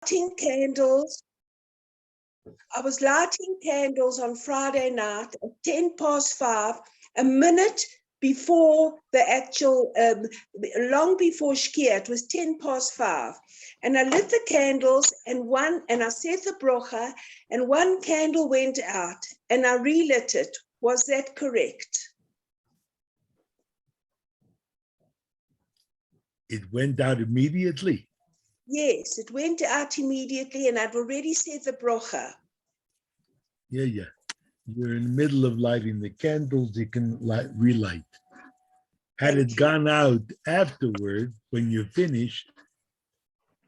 lighting candles. I was lighting candles on Friday night at 5:10, a minute before the actual, long before Shkia. It was 5:10. And I lit the candles and I said the brocha, and one candle went out and I relit it. Was that correct? It went out immediately? Yes, it went out immediately, and I'd already said the brocha. Yeah. You're in the middle of lighting the candles, you can relight. Had it gone out afterward, when you finished,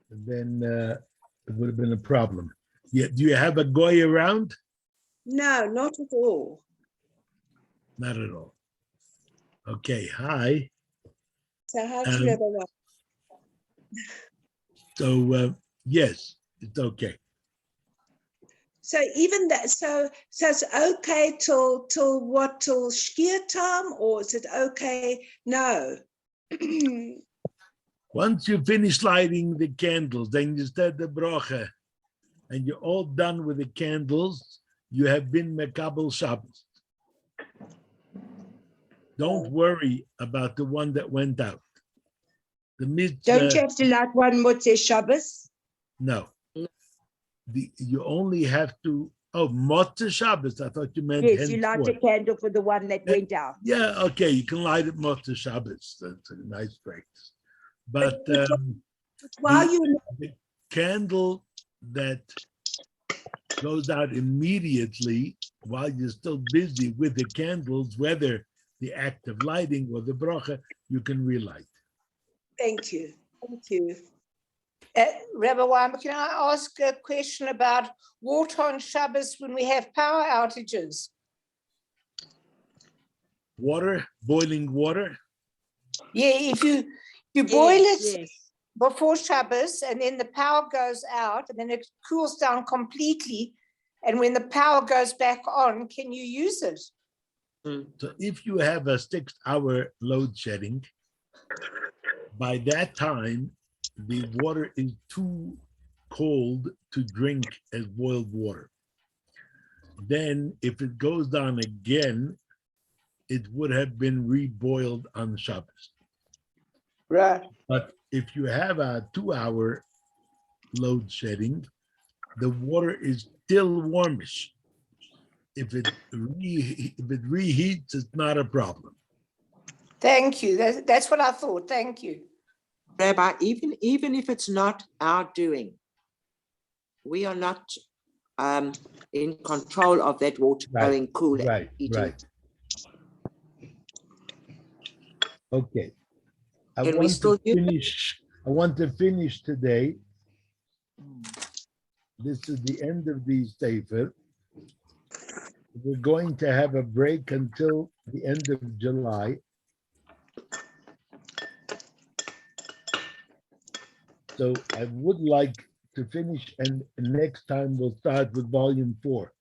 then it would have been a problem. Yeah, do you have a goy around? No, not at all. Not at all. Okay, hi. So how do you ever want? So yes, it's okay. So even that, so it's okay till what, till Shkia time, or is it okay? No. Once you finish lighting the candles, then you start the brocha, and you're all done with the candles, you have been Mekabel Shabbos. Don't worry about the one that went out. The mitzvah. Don't you have to light one Motzei Shabbos? No. You only have to, Motzei Shabbos. I thought you meant yes, you light a candle for the one that went out. Yeah, okay, you can light it Motzei Shabbos. That's a nice practice. But while the candle that goes out immediately while you're still busy with the candles, whether the act of lighting or the bracha, you can relight. Thank you. Thank you. Rabbi Wineberg, can I ask a question about water on Shabbos when we have power outages? Water, boiling water? Yeah, if you boil it before Shabbos and then the power goes out and then it cools down completely, and when the power goes back on, can you use it? So if you have a 6-hour load shedding, by that time, the water is too cold to drink as boiled water. Then if it goes down again, it would have been reboiled on Shabbos. Right. But if you have a 2-hour load shedding, the water is still warmish. If it reheats, it's not a problem. Thank you. That's what I thought. Thank you. Rabbi, even if it's not our doing, we are not in control of that water going cool. Right. Okay. I want to finish today. This is the end of the Sefer. We're going to have a break until the end of July. So I would like to finish, and next time we'll start with volume 4.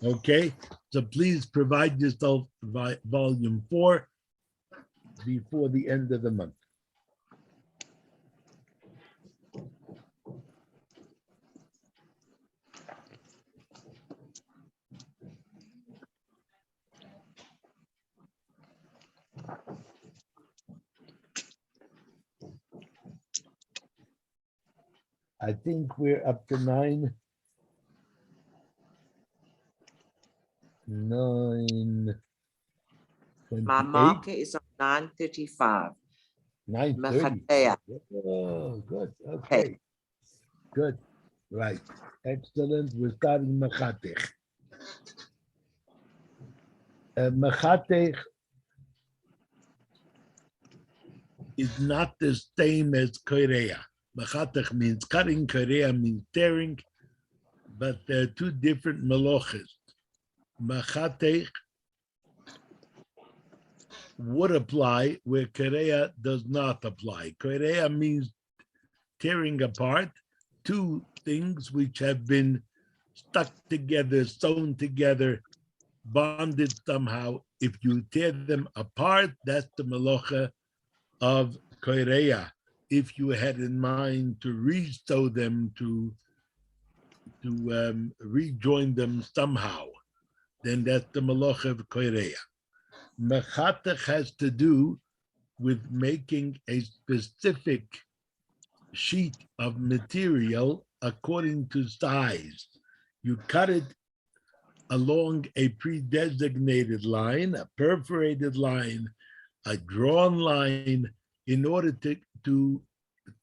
Okay, so please provide yourself volume 4 before the end of the month. I think we're up to 9. My marker is on 9:35. 9:30. Oh, good. Okay. Good. Right. Excellent. We're starting Mechataich. Mechataich is not the same as Korea. Mechatech means cutting, Korea means tearing, but they're two different meloches. Mechatech would apply where Korea does not apply. Korea means tearing apart two things which have been stuck together, sewn together, bonded somehow. If you tear them apart, that's the melocha of Korea. if you had in mind to restow them, to rejoin them somehow, then that's the malacha of koireya. Mechatech has to do with making a specific sheet of material according to size. You cut it along a pre-designated line, a perforated line, a drawn line, in order to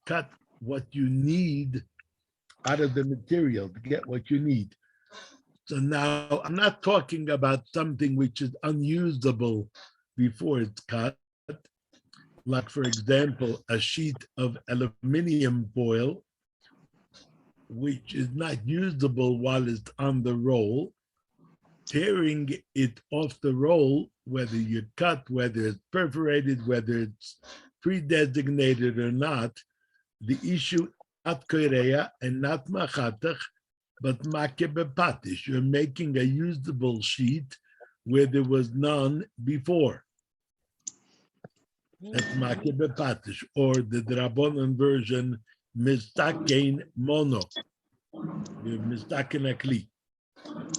cut what you need out of the material, to get what you need. So now I'm not talking about something which is unusable before it's cut, like, for example, a sheet of aluminum foil, which is not usable while it's on the roll. Tearing it off the roll, whether you cut, whether it's perforated, whether it's pre-designated or not, the issue not koireya and not machatach, but makebepatish. You're making a usable sheet where there was none before. That's makebepatish, or the Drabonon version, mistaken mono, mistaken akli.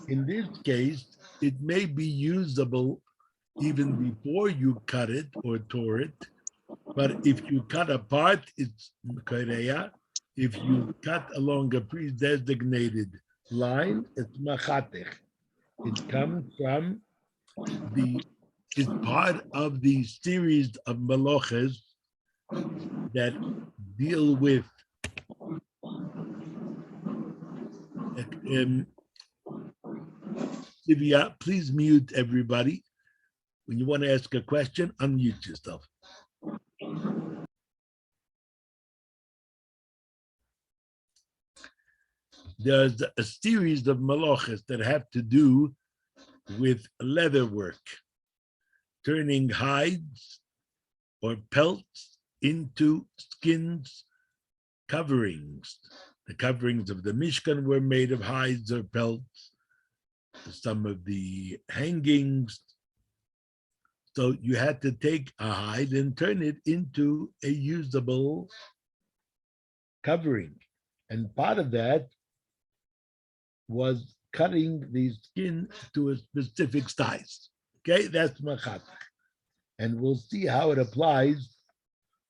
In this case, it may be usable even before you cut it or tore it, but if you cut apart, it's koireya. If you cut along a pre-designated line, it's machatech. It comes from it's part of the series of maloches that deal with Livia, please mute everybody. When you want to ask a question, unmute yourself. There's a series of maloches that have to do with leather work, turning hides or pelts into skins coverings. The coverings of the Mishkan were made of hides or pelts. Some of the hangings. So you had to take a hide and turn it into a usable covering. And part of that was cutting the skin to a specific size. Okay, that's machatech. And we'll see how it applies.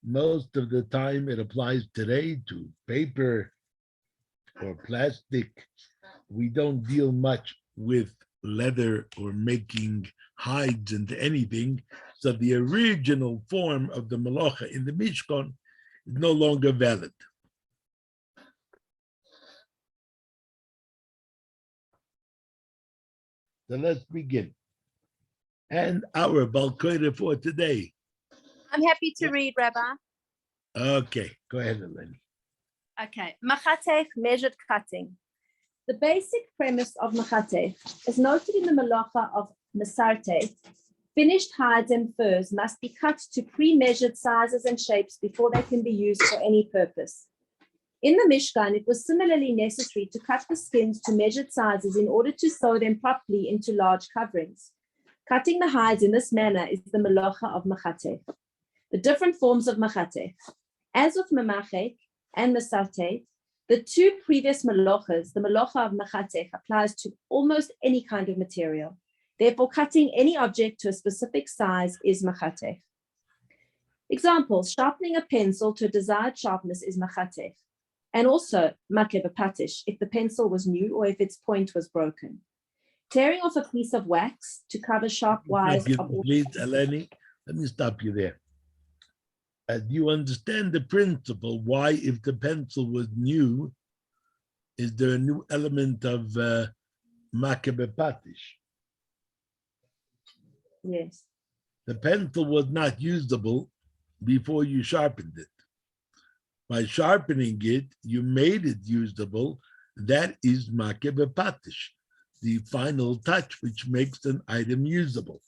Most of the time it applies today to paper or plastic. We don't deal much with leather or making hides into anything. So the original form of the malacha in the Mishkan is no longer valid. So let's begin. And our Balkoida for today. I'm happy to read, Rabbi. Okay, go ahead, Eleni. Okay, Mechataich, measured cutting. The basic premise of Mechataich, as noted in the Malacha of Mesarteh, finished hides and furs must be cut to pre-measured sizes and shapes before they can be used for any purpose. In the Mishkan, it was similarly necessary to cut the skins to measured sizes in order to sew them properly into large coverings. Cutting the hides in this manner is the Malacha of Mechatech. The different forms of Mechatech. As with Memachek and Mesarteh, the two previous Malachas, the Malacha of Mechatech applies to almost any kind of material. Therefore, cutting any object to a specific size is Mechatech. Examples: sharpening a pencil to a desired sharpness is Mechatech, and also makebepatish if the pencil was new or if its point was broken. Tearing off a piece of wax to cover sharp wires. Please, Eleni, let me stop you there. Do you understand the principle? Why, if the pencil was new, is there a new element of makebepatish? Yes. The pencil was not usable before you sharpened it. By sharpening it, you made it usable. That is makebepatish, the final touch which makes an item usable.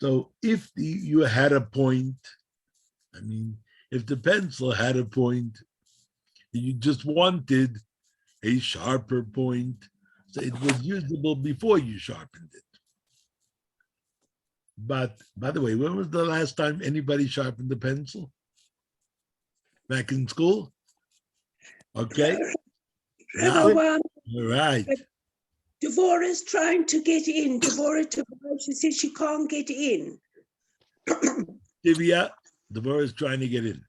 So if you had a point, if the pencil had a point, you just wanted a sharper point, so it was usable before you sharpened it. But by the way, when was the last time anybody sharpened the pencil? Back in school? Okay. Now, Rabbi, all right. Devorah's trying to get in. Devorah, she says she can't get in. Divya, Deborah is trying to get in.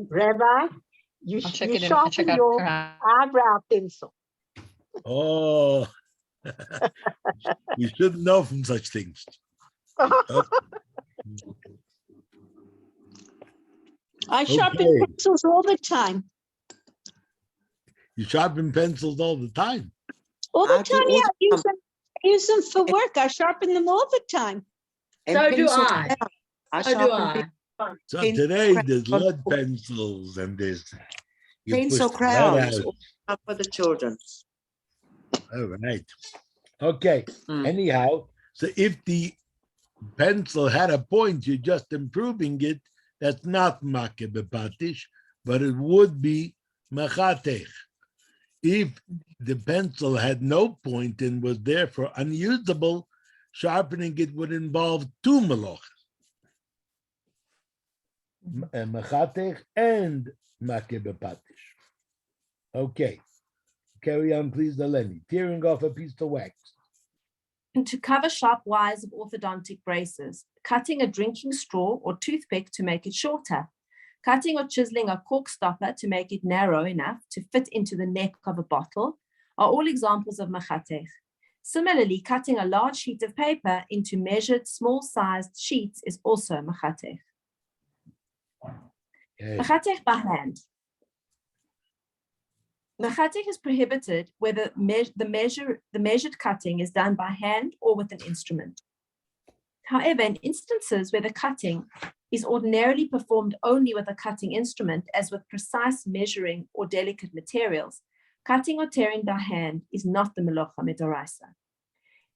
Rabbi, you sharpen your eyebrow pencil. Oh, we shouldn't know from such things. I sharpen pencils all the time. You sharpen pencils all the time. All the time, yeah. I use them for work. I sharpen them all the time. So do I. So do I. So today there's lead pencils and there's pencil crayons for the children. All right. Okay. Anyhow, so if the pencil had a point, you're just improving it. That's not makeh bepatish, but it would be mechatech. If the pencil had no point and was therefore unusable, sharpening it would involve two melochas, mechatech and makeh bepatish. Okay. Carry on, please, Eleni. Tearing off a piece of wax. And to cover sharp wires of orthodontic braces, cutting a drinking straw or toothpick to make it shorter, cutting or chiseling a cork stopper to make it narrow enough to fit into the neck of a bottle are all examples of mechatech. Similarly, cutting a large sheet of paper into measured small-sized sheets is also mechatech. Mechatech by hand. Mechatech is prohibited whether the measured cutting is done by hand or with an instrument. However, in instances where the cutting is ordinarily performed only with a cutting instrument, as with precise measuring or delicate materials, cutting or tearing by hand is not the melacha midoraisa.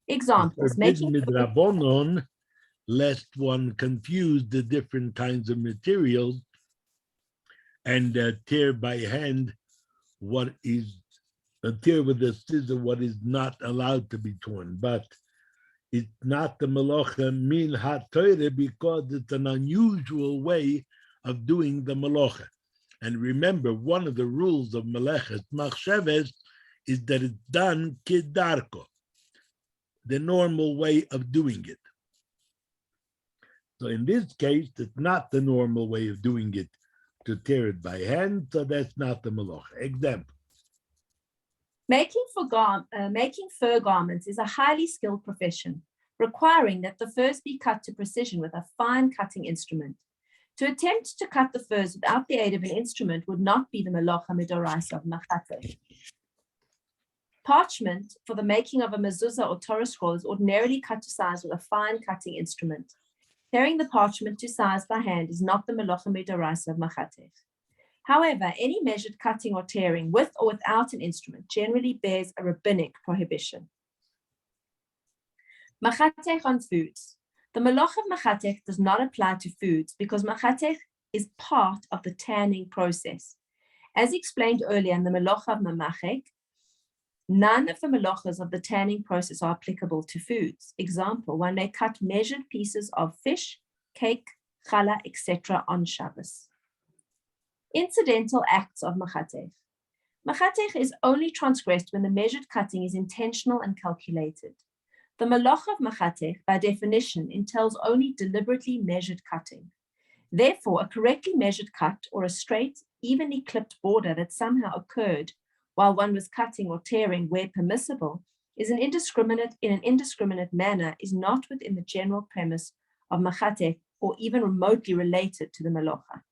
Examples: making midrabonon, lest one confuse the different kinds of materials and tear by hand what is tear with a scissor what is not allowed to be torn, but it's not the melacha min ha-Torah because it's an unusual way of doing the melacha. And remember, one of the rules of melechet machsheves is that it's done kedarko, the normal way of doing it. So in this case, it's not the normal way of doing it to tear it by hand, so that's not the melacha. Example. Making fur garments is a highly skilled profession, requiring that the furs be cut to precision with a fine cutting instrument. To attempt to cut the furs without the aid of an instrument would not be the melacha midoraisa of mechatech. Parchment for the making of a mezuzah or Torah scroll is ordinarily cut to size with a fine cutting instrument. Tearing the parchment to size by hand is not the melacha midoraisa of mechatech. However, any measured cutting or tearing with or without an instrument generally bears a rabbinic prohibition. Mechatech on foods. The melacha of mechatech does not apply to foods because mechatech is part of the tanning process. As explained earlier in the melacha of mamachek, none of the melachas of the tanning process are applicable to foods. Example, one may cut measured pieces of fish, cake, challah, etc. on Shabbos. Incidental acts of mechatech. Mechatech is only transgressed when the measured cutting is intentional and calculated. The melacha of mechatech, by definition, entails only deliberately measured cutting. Therefore, a correctly measured cut or a straight, evenly clipped border that somehow occurred while one was cutting or tearing where permissible is in an indiscriminate manner is not within the general premise of mechatech or even remotely related to the melacha.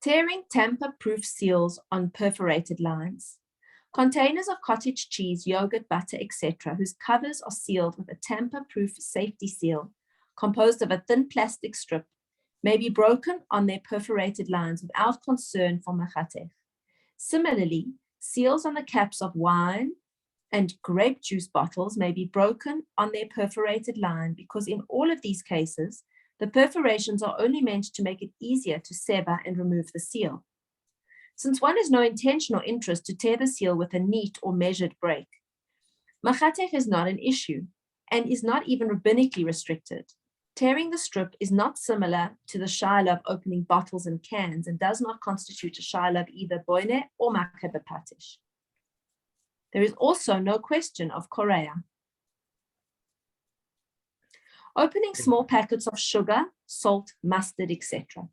Tearing tamper-proof seals on perforated lines. Containers of cottage cheese, yogurt, butter, etc., whose covers are sealed with a tamper-proof safety seal composed of a thin plastic strip may be broken on their perforated lines without concern for mechatech. Similarly, seals on the caps of wine and grape juice bottles may be broken on their perforated line because in all of these cases, the perforations are only meant to make it easier to sever and remove the seal. Since one has no intention or interest to tear the seal with a neat or measured break, mechatech is not an issue and is not even rabbinically restricted. Tearing the strip is not similar to the shaila of opening bottles and cans and does not constitute a shaila of either boine or mechataich. There is also no question of korea. Opening small packets of sugar, salt, mustard, etc.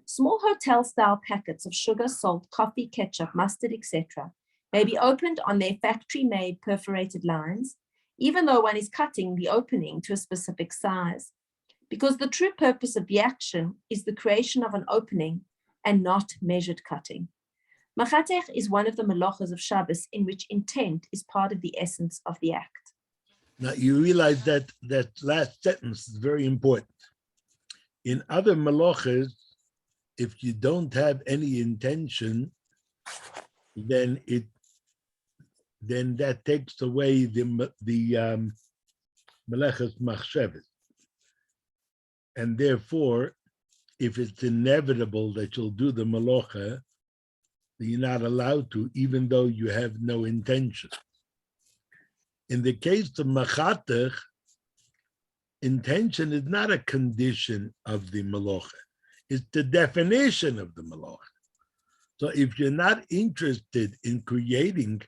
Small hotel-style packets of sugar, salt, coffee, ketchup, mustard, etc. may be opened on their factory-made perforated lines, even though one is cutting the opening to a specific size, because the true purpose of the action is the creation of an opening and not measured cutting. Mechataich is one of the malachas of Shabbos in which intent is part of the essence of the act. Now you realize that that last sentence is very important. In other malachas, if you don't have any intention, then that takes away the malachas machshavas, and therefore, if it's inevitable that you'll do the malacha, you're not allowed to, even though you have no intention. In the case of Mechataich, intention is not a condition of the malacha. It's the definition of the malacha. So if you're not interested in creating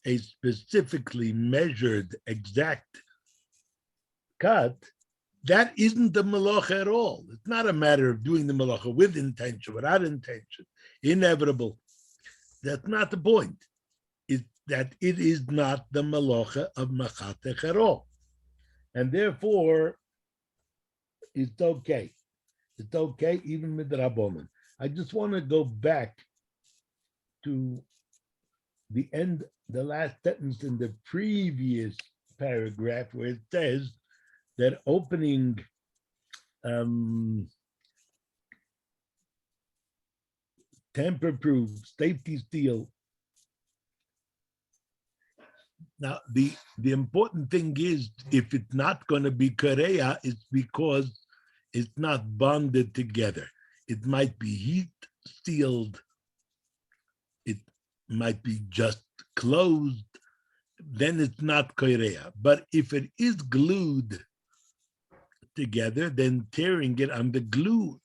a specifically measured, exact cut, that isn't the malacha at all. It's not a matter of doing the malacha with intention, without intention, inevitable. That's not the point. It's that it is not the malacha of Mechataich at all. And therefore, it's okay. It's okay even with the Rabbanan. I just want to go back to the end, the last sentence in the previous paragraph where it says that opening tamper-proof safety steel. Now, the important thing is, if it's not going to be korea, it's because it's not bonded together. It might be heat sealed. It might be just closed. Then it's not korea. But if it is glued together, then tearing it on the glue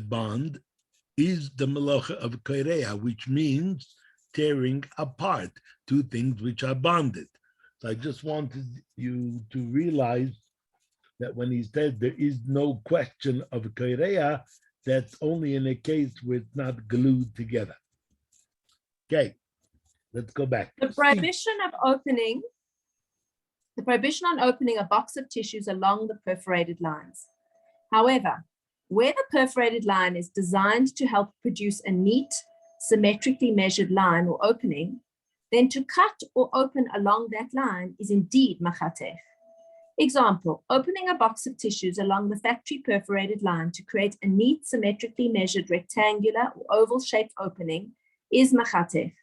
bond is the malacha of korea, which means tearing apart two things which are bonded. So I just wanted you to realize that when he said there is no question of korea, that's only in a case where it's not glued together. Okay, let's go back. The prohibition on opening a box of tissues along the perforated lines. However, where the perforated line is designed to help produce a neat, symmetrically measured line or opening, then to cut or open along that line is indeed mechataich. Example, opening a box of tissues along the factory perforated line to create a neat, symmetrically measured rectangular or oval-shaped opening is mechataich.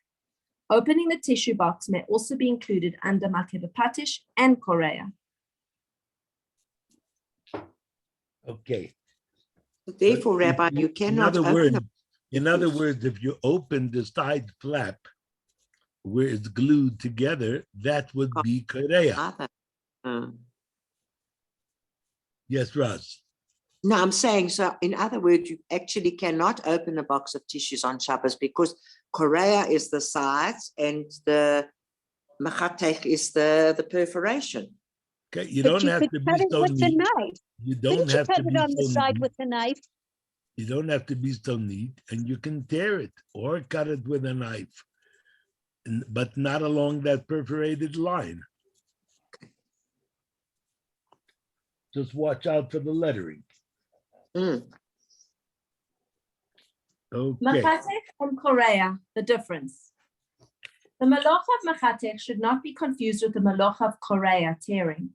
Opening the tissue box may also be included under mechataich and korea. Okay. Therefore, Rabbi, you cannot open in other words, if you open the side flap where it's glued together, that would be korea. Yes, Raz. No, I'm saying, so in other words, you actually cannot open a box of tissues on Shabbos because korea is the sides and the mechataich is the perforation. Okay, you don't have to be so neat. You don't have to be on the so side neat. with the knife. You don't have to be so neat, and you can tear it or cut it with a knife, but not along that perforated line. Just watch out for the lettering. Okay. Mechataich and korea, the difference. The malacha of mechataich should not be confused with the malacha of korea, tearing.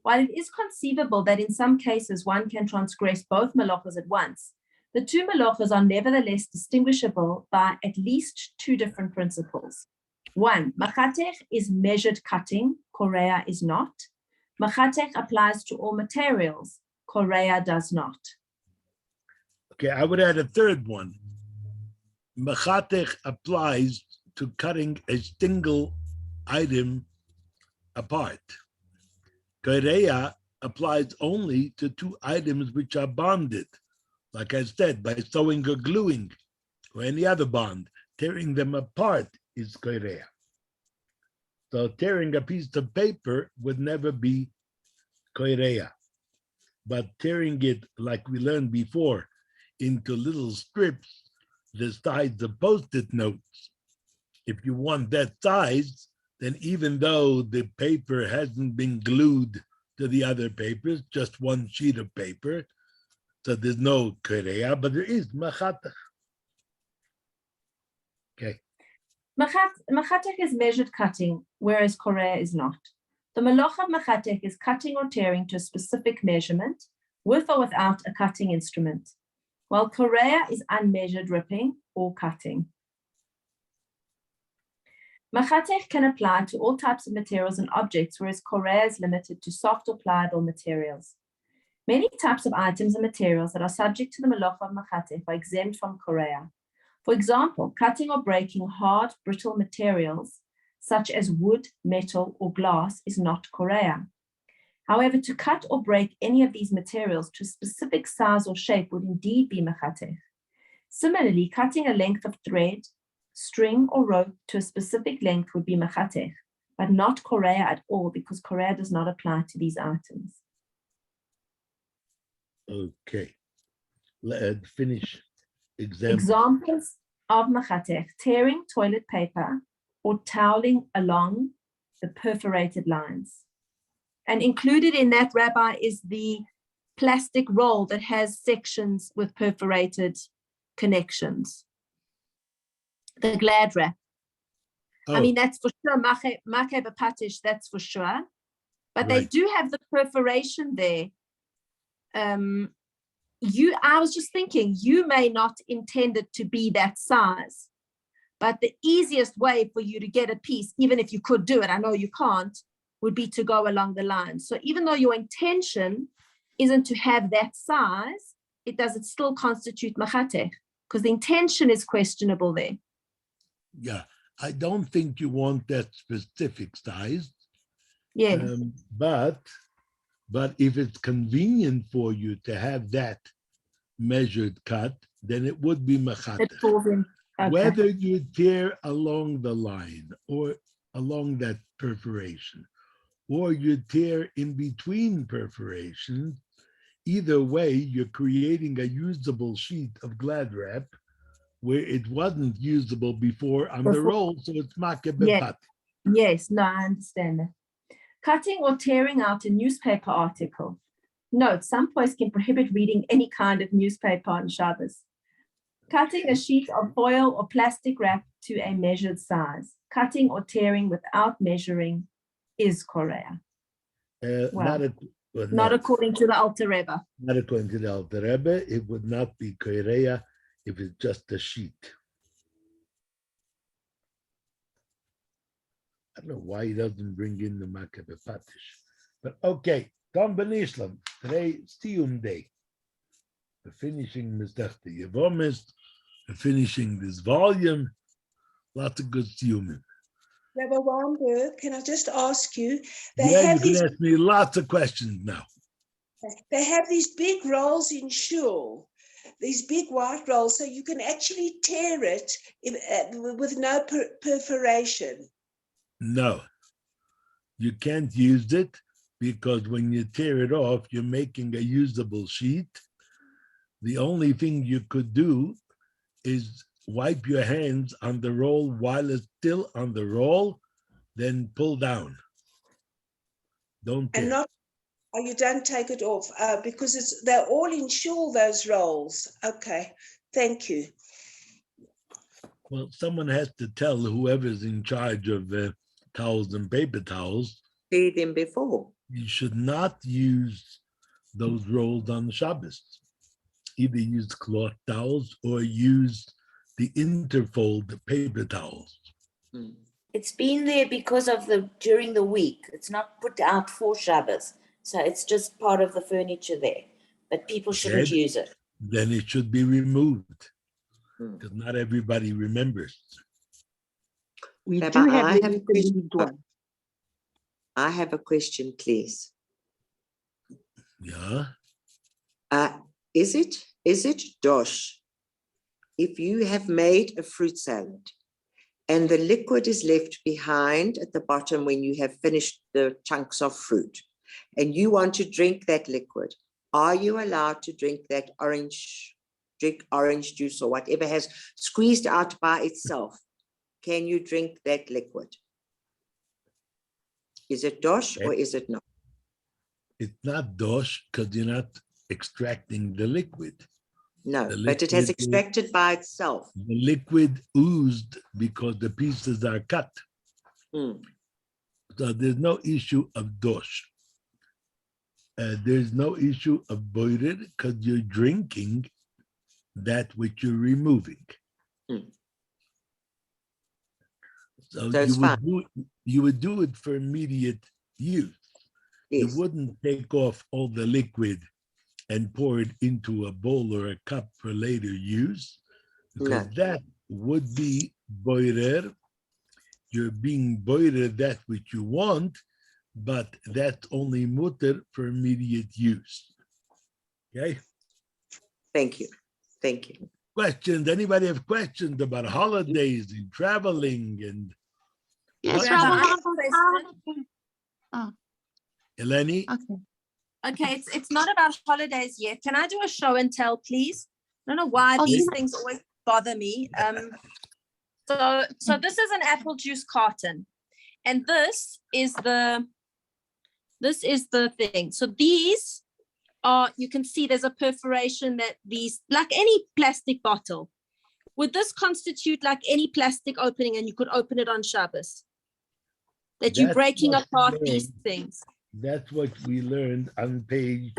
While it is conceivable that in some cases one can transgress both malachas at once, the two malachas are nevertheless distinguishable by at least two different principles. One, mechataich is measured cutting, korea is not. Mechataich applies to all materials, korea does not. Okay, I would add a third one. Mechataich applies to cutting a single item apart. Korea applies only to two items which are bonded, like I said, by sewing or gluing, or any other bond. Tearing them apart is korea. So tearing a piece of paper would never be korea. But tearing it, like we learned before, into little strips the size of Post-it notes, if you want that size, then even though the paper hasn't been glued to the other papers, just one sheet of paper, so there's no korea, but there is mechataich. Okay. Mechataich is measured cutting, whereas korea is not. The malach of mechataich is cutting or tearing to a specific measurement, with or without a cutting instrument, while korea is unmeasured ripping or cutting. Mechataich can apply to all types of materials and objects, whereas korea is limited to soft or pliable materials. Many types of items and materials that are subject to the malach of mechataich are exempt from korea. For example, cutting or breaking hard, brittle materials, such as wood, metal, or glass, is not korea. However, to cut or break any of these materials to a specific size or shape would indeed be mechataich. Similarly, cutting a length of thread, string, or rope to a specific length would be mechataich, but not korea at all, because korea does not apply to these items. Okay. Let's finish example. Examples of mechataich: tearing toilet paper or toweling along the perforated lines. And included in that, Rabbi, is the plastic roll that has sections with perforated connections. The glad wrap. Oh, I mean, that's for sure, mache b'patish, that's for sure. But they right. do have the perforation there. I was just thinking, you may not intend it to be that size, but the easiest way for you to get a piece, even if you could do it, I know you can't, would be to go along the line. So even though your intention isn't to have that size, does it still constitute mechataich? Because the intention is questionable there. Yeah, I don't think you want that specific size. Yeah. But if it's convenient for you to have that measured cut, then it would be mechataich. Okay. Whether you tear along the line or along that perforation, or you tear in between perforations, either way, you're creating a usable sheet of glad wrap where it wasn't usable before on the roll, so it's make b'patish. Yes, no, I understand that. Cutting or tearing out a newspaper article. Note, some posts can prohibit reading any kind of newspaper on Shabbos. Cutting a sheet of foil or plastic wrap to a measured size. Cutting or tearing without measuring is korea. Not according to the Alter Rebbe. Not according to the Alter Rebbe, it would not be korea if it's just a sheet. I don't know why he doesn't bring in the make b'patish. But okay, Tom Benishlam, today Siyum Day. We're finishing Masechta Yevomis, we're finishing this volume. Lots of good Siyumim. Rabbi Wineberg, can I just ask you? You can ask me lots of questions now. They have these big rolls in shul, these big white rolls, so you can actually tear it with no perforation. No, you can't use it because when you tear it off, you're making a usable sheet. The only thing you could do is wipe your hands on the roll while it's still on the roll, then pull down. Don't tear. You don't take it off because they're all in shul, those rolls. Okay, thank you. Well, someone has to tell whoever's in charge of towels and paper towels. See them before. You should not use those rolls on Shabbos. Either use cloth towels or use the interfold paper towels. It's been there because of during the week. It's not put out for Shabbos. So it's just part of the furniture there. But people shouldn't use it. Then it should be removed. Because not everybody remembers. We do have the one. I have a question, please. Yeah. Is it dosh if you have made a fruit salad and the liquid is left behind at the bottom when you have finished the chunks of fruit and you want to drink that liquid, are you allowed to drink that orange juice or whatever has squeezed out by itself? Can you drink that liquid? Is it dosh or is it not? It's not dosh because you're not extracting the liquid. No, The but it has liquid extracted by itself. The liquid oozed because the pieces are cut. Mm. So there's no issue of dosh. There's no issue of boirer because you're drinking that which you're removing. Mm. So So you would do it for immediate use. Yes. You wouldn't take off all the liquid and pour it into a bowl or a cup for later use, because that would be boirer. You're being boirer that which you want, but that's only mutter for immediate use. Okay? Thank you. Thank you. Questions? Anybody have questions about holidays and traveling and Yes, Rabbi, Rabbi. I have a question. Eleni? Okay. Okay, it's not about holidays yet. Can I do a show and tell, please? I don't know why Oh, these yeah. things always bother me. So this is an apple juice carton, and this is the thing. So these are, you can see there's a perforation that these, like any plastic bottle. Would this constitute like any plastic opening and you could open it on Shabbos? That you're That's breaking what apart we these learned. things. That's what we learned on page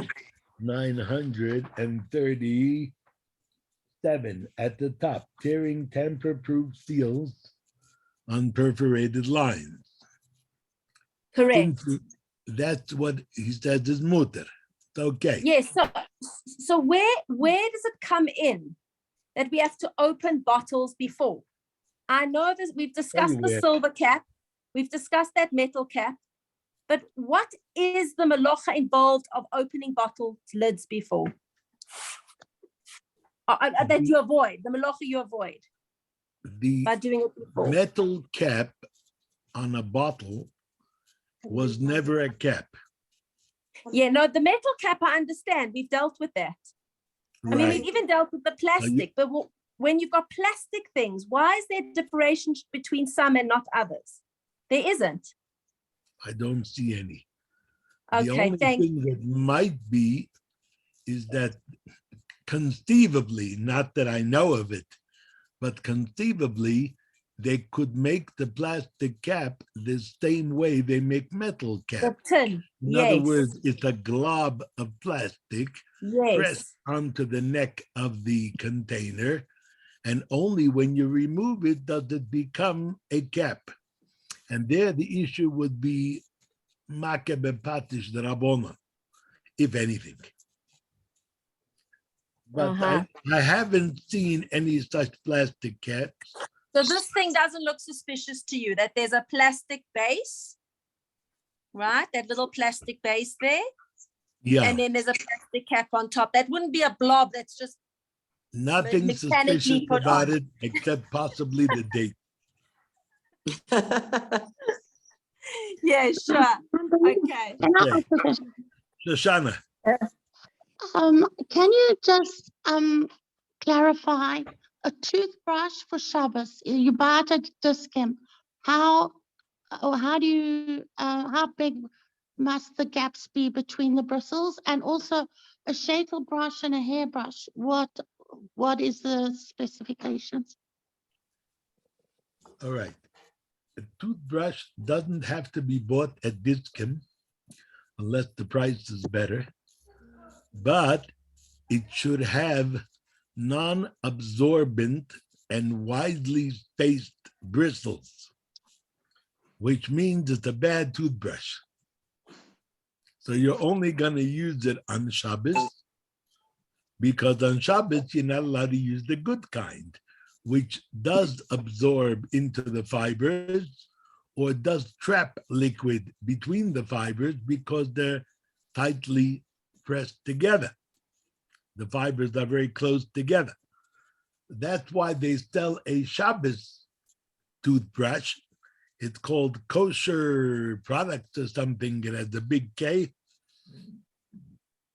937 at the top, tearing tamper-proof seals on perforated lines. Correct. That's what he says is mutter. Okay. Yes. So where does it come in that we have to open bottles before? I know this. We've discussed the Anywhere. silver cap. We've discussed that metal cap. But what is the malacha involved of opening bottle lids before? That you avoid, the malacha you avoid The by doing it before. metal cap on a bottle was never a cap. Yeah, no, the metal cap, I understand. We've dealt with that. I mean, we've even dealt with the plastic, but when you've got plastic things, why is there differentiation between some and not others? There isn't. I don't see any. Okay, the only thing that might be is that conceivably, not that I know of it, but conceivably, they could make the plastic cap the same way they make metal cap. The tin, In other words, it's a glob of plastic pressed onto the neck of the container, and only when you remove it does it become a cap. And there the issue would be Makeh bepatish the Rabbona, if anything. But I haven't seen any such plastic caps. So this thing doesn't look suspicious to you, that there's a plastic base, right? That little plastic base there. Yeah. And then there's a plastic cap on top. That wouldn't be a blob that's just nothing suspicious about it, except possibly the date. Yeah, sure. Okay. Shoshana. Can you just clarify a toothbrush for Shabbos? You buy it at discount. How big must the gaps be between the bristles? And also a sheitel brush and a hairbrush. What is the specifications? All right. A toothbrush doesn't have to be bought at discount unless the price is better, but it should have non-absorbent and widely spaced bristles, which means it's a bad toothbrush. So you're only going to use it on Shabbos, because on Shabbos, you're not allowed to use the good kind, which does absorb into the fibers or does trap liquid between the fibers because they're tightly pressed together. The fibers are very close together. That's why they sell a Shabbos toothbrush. It's called Kosher Products or something. It has a big K.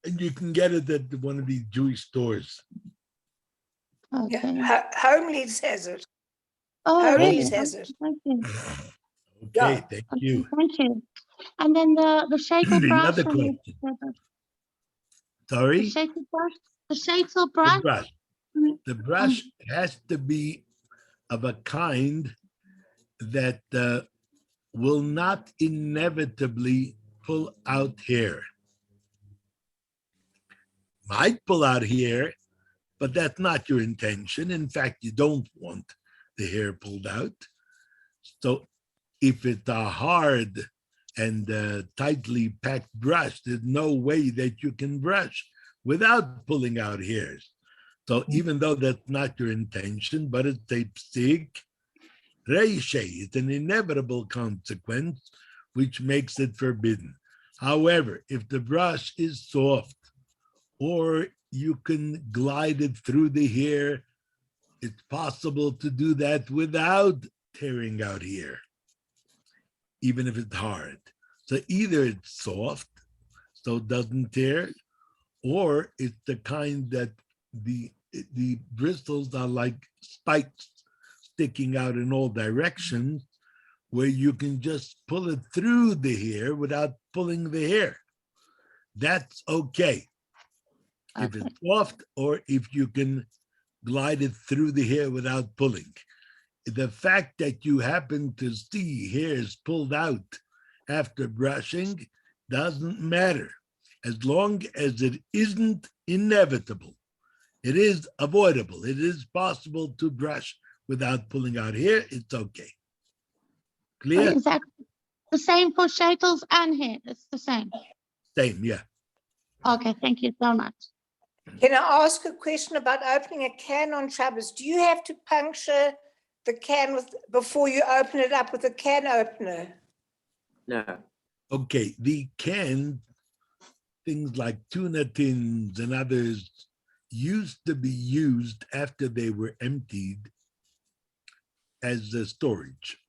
And you can get it at one of these Jewish stores. Okay. Yeah. Homelies has it. Oh, Homelies really? has it. Thank you. Okay, thank Okay, you. thank you. And then the shaker brush. Another and question. The Sorry? shaker brush. The shaker The brush. brush. The brush has to be of a kind that will not inevitably pull out hair. Might pull out hair, but that's not your intention. In fact, you don't want the hair pulled out. So if it's a hard and tightly packed brush, there's no way that you can brush without pulling out hairs. So even though that's not your intention, but it's a psik, reishe, it's an inevitable consequence, which makes it forbidden. However, if the brush is soft, or you can glide it through the hair, it's possible to do that without tearing out hair, even if it's hard. So either it's soft, so it doesn't tear, or it's the kind that the bristles are like spikes sticking out in all directions, where you can just pull it through the hair without pulling the hair. That's okay. If it's soft, or if you can glide it through the hair without pulling. The fact that you happen to see hairs pulled out after brushing doesn't matter, as long as it isn't inevitable. It is avoidable. It is possible to brush without pulling out hair. It's okay. Clear? Is that the same for shekels and hair? It's the same. Same, yeah. Okay, thank you so much. Can I ask a question about opening a can on Shabbos? Do you have to puncture the can before you open it up with a can opener? No. Okay, the canned things like tuna tins and others used to be used after they were emptied as a storage.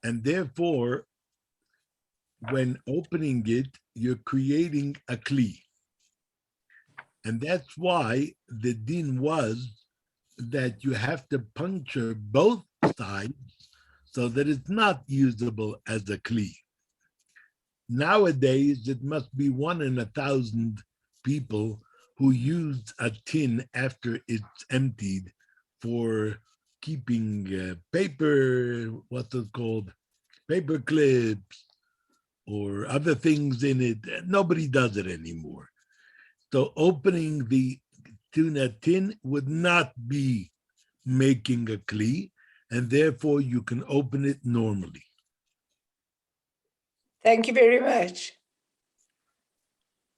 And therefore, when opening it, you're creating a kli. And that's why the din was that you have to puncture both sides so that it's not usable as a kli. Nowadays, it must be 1 in 1,000 people who use a tin after it's emptied for keeping paper, what's it called, paper clips or other things in it. Nobody does it anymore. So opening the tuna tin would not be making a kli, and therefore you can open it normally. Thank you very much.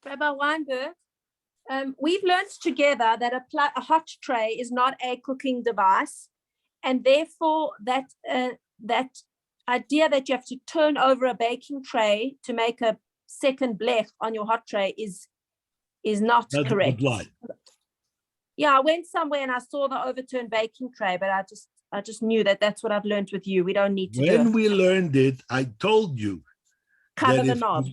Rabbi Weinberg, we've learned together that a hot tray is not a cooking device, and therefore that idea that you have to turn over a baking tray to make a second blech on your hot tray is not Doesn't correct. apply. Yeah, I went somewhere and I saw the overturned baking tray, but I just knew that that's what I've learned with you. We don't need to do When it. we learned it, I told you Cover that the if knob.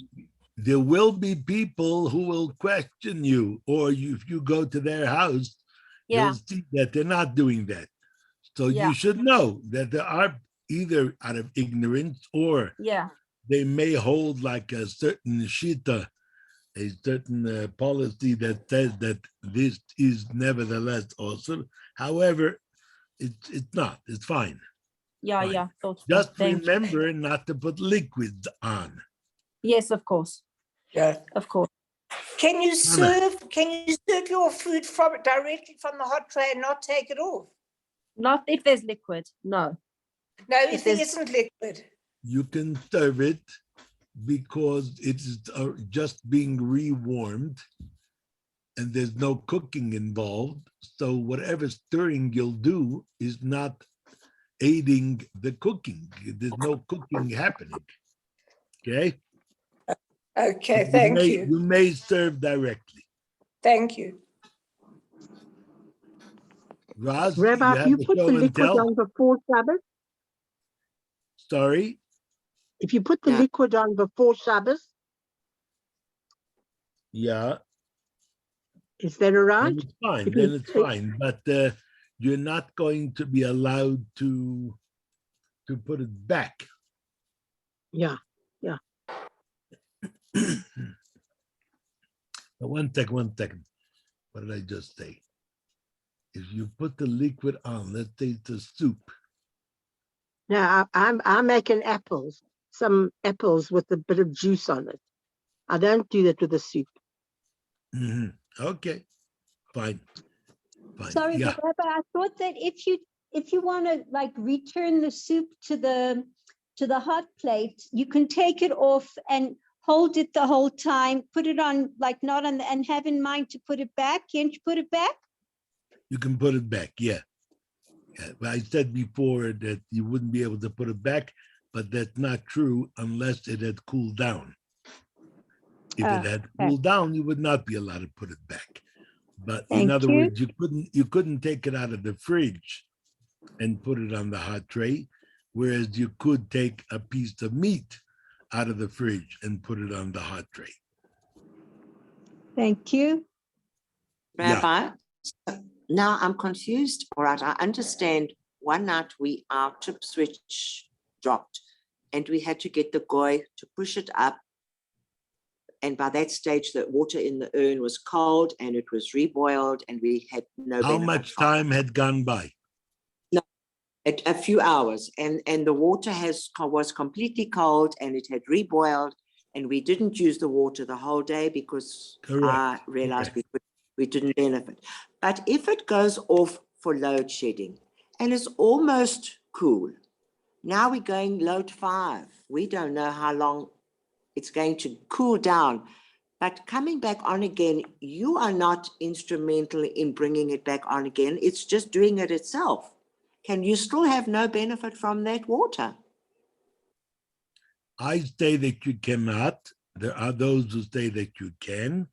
there will be people who will question you, or if you go to their house, Yeah, you'll see that they're not doing that. So Yeah. you should know that there are, either out of ignorance, or yeah, they may hold like a certain shita, a certain policy that says that this is nevertheless also. However, it's not. It's fine. yeah, Fine. yeah. Thought so. Just Thank you. remember not to put liquids on. Yes, of course, Yeah. of course. Can you serve your food directly from the hot tray and not take it off? Not if there's liquid. No. No, if there there's- isn't liquid. You can serve it because it's just being rewarmed and there's no cooking involved. So whatever stirring you'll do is not aiding the cooking. There's no cooking happening. Okay? Okay, thank you. You may serve directly. Thank you. Roz, Rabbi, you if have you the put the show and liquid tell? on before Shabbos, Sorry? if you put the Yeah. liquid on before Shabbos, Yeah, is that all right? then it's fine. If Then you- it's fine. But you're not going to be allowed to put it back. Yeah. One second. What did I just say? If you put the liquid on, let's say it's a soup. Now I'm making apples, some apples with a bit of juice on it. I don't do that with the soup. Mhm. Okay, fine. Sorry, Yeah, but Rabbi, I thought that if you want to like return the soup to the hot plate, you can take it off and hold it the whole time, put it on like not on the, and have in mind to put it back. Can't you put it back? you can put it back. Yeah. But I said before that you wouldn't be able to put it back, but that's not true unless it had cooled down. If it had cooled down, you would not be allowed to put it back. But in other words, you couldn't take it out of the fridge and put it on the hot tray, whereas you could take a piece of meat out of the fridge and put it on the hot tray. Thank you. Yeah. Rabbi, now I'm confused. All right, I understand. One night our tip switch dropped and we had to get the goy to push it up. And by that stage, the water in the urn was cold and it was reboiled and we had no How benefit much from it. time had gone by? A few hours, and the water was completely cold and it had reboiled, and we didn't use the water the whole day because I realized we didn't benefit. But if it goes off for load shedding and it's almost cool, now we're going load 5. We don't know how long it's going to cool down. But coming back on again, you are not instrumental in bringing it back on again. It's just doing it itself. Can you still have no benefit from that water? I say that you cannot. There are those who say that you can.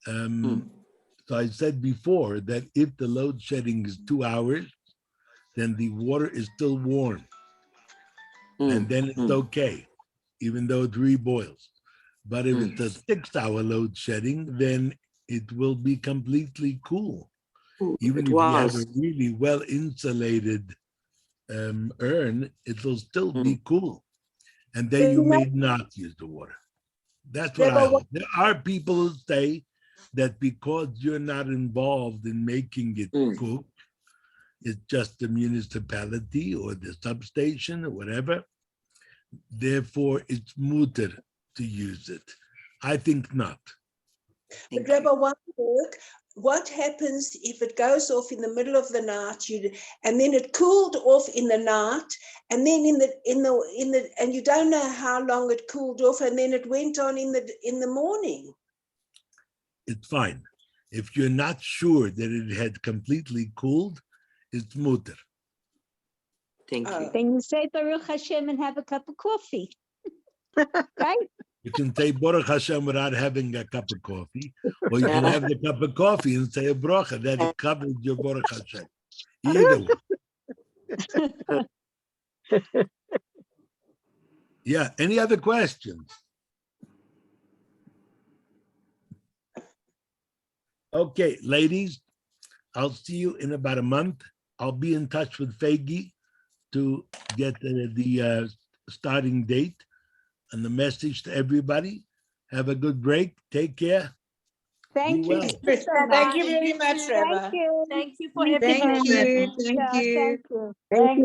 So I said before that if the load shedding is 2 hours, then the water is still warm. And then it's okay, even though it reboils. But if it's a 6-hour load shedding, then it will be completely cool. Even if you have a really well insulated urn, it will still be cool. And then you may not use the water. That's what I hope. There are people who say that because you're not involved in making it cook, it's just the municipality or the substation or whatever. Therefore, it's mutter to use it. I think not. But Rabbi Wineberg, what happens if it goes off in the middle of the night, and then it cooled off in the night, and then and you don't know how long it cooled off, and then it went on in the morning? It's fine. If you're not sure that it had completely cooled, it's mutter. Thank you. Then you say Baruch Hashem and have a cup of coffee. Right? You can say Baruch Hashem without having a cup of coffee, or you can have the cup of coffee and say a bracha that it covers your Baruch Hashem. Either way. Yeah. Any other questions? Okay, ladies, I'll see you in about a month. I'll be in touch with Fagi to get the starting date and the message to everybody. Have a good break. Take care. Thank you. Well. Thank you very much, Rabbi. Thank you. Thank you for everything. Thank you. Thank you.